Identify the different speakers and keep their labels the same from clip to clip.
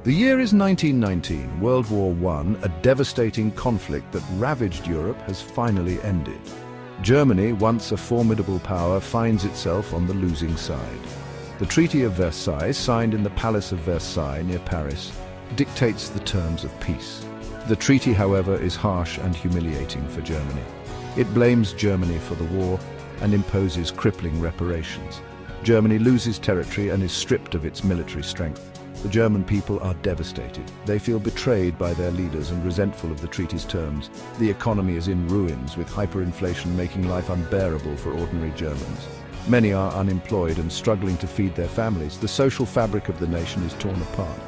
Speaker 1: The year is 1919. World War I, a devastating conflict that ravaged Europe, has finally ended. Germany, once a formidable power, finds itself on the losing side. The Treaty of Versailles, signed in the Palace of Versailles near Paris, dictates the terms of peace. The treaty, however, is harsh and humiliating for Germany. It blames Germany for the war and imposes crippling reparations. Germany loses territory and is stripped of its military strength. The German people are devastated. They feel betrayed by their leaders and resentful of the treaty's terms. The economy is in ruins, with hyperinflation making life unbearable for ordinary Germans. Many are unemployed and struggling to feed their families. The social fabric of the nation is torn apart.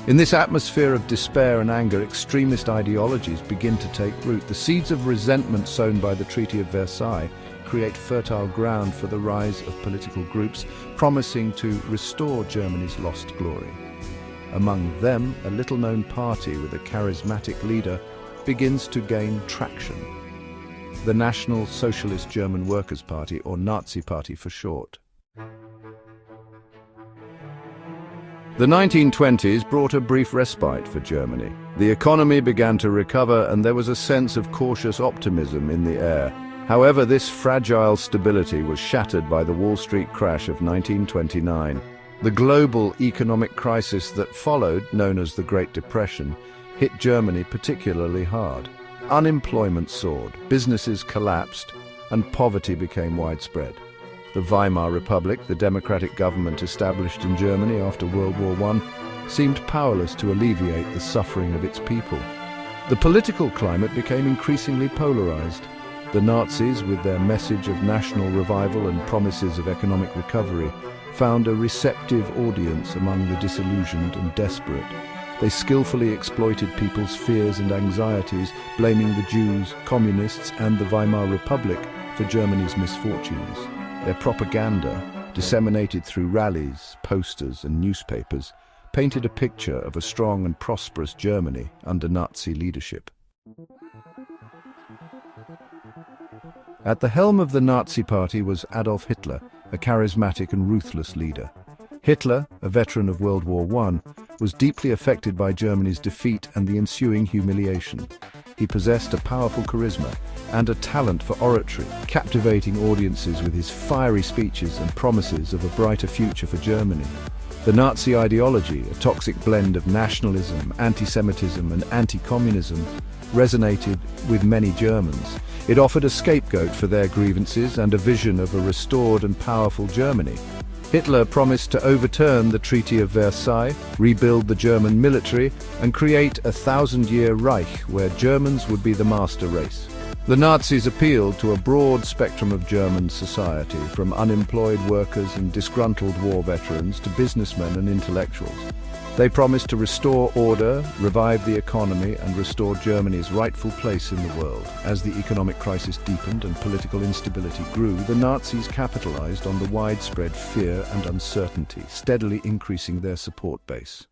Speaker 1: In this atmosphere of despair and anger, extremist ideologies begin to take root. The seeds of resentment sown by the Treaty of Versailles create fertile ground for the rise of political groups promising to restore Germany's lost glory. Among them, a little-known party with a charismatic leader begins to gain traction. The National Socialist German Workers' Party, or Nazi Party for short. The 1920s brought a brief respite for Germany. The economy began to recover and there was a sense of cautious optimism in the air. However, this fragile stability was shattered by the Wall Street crash of 1929. The global economic crisis that followed, known as the Great Depression, hit Germany particularly hard. Unemployment soared, businesses collapsed, and poverty became widespread. The Weimar Republic, the democratic government established in Germany after World War I, seemed powerless to alleviate the suffering of its people. The political climate became increasingly polarized. The Nazis, with their message of national revival and promises of economic recovery, found a receptive audience among the disillusioned and desperate. They skillfully exploited people's fears and anxieties, blaming the Jews, communists, and the Weimar Republic for Germany's misfortunes. Their propaganda, disseminated through rallies, posters, and newspapers, painted a picture of a strong and prosperous Germany under Nazi leadership. At the helm of the Nazi Party was Adolf Hitler, a charismatic and ruthless leader. Hitler, a veteran of World War I, was deeply affected by Germany's defeat and the ensuing humiliation. He possessed a powerful charisma and a talent for oratory, captivating audiences with his fiery speeches and promises of a brighter future for Germany. The Nazi ideology, a toxic blend of nationalism, anti-Semitism, and anti-communism, resonated with many Germans. It offered a scapegoat for their grievances and a vision of a restored and powerful Germany. Hitler promised to overturn the Treaty of Versailles, rebuild the German military, and create a 1,000-year Reich where Germans would be the master race. The Nazis appealed to a broad spectrum of German society, from unemployed workers and disgruntled war veterans to businessmen and intellectuals. They promised to restore order, revive the economy, and restore Germany's rightful place in the world. As the economic crisis deepened and political instability grew, the Nazis capitalized on the widespread fear and uncertainty, steadily increasing their support base.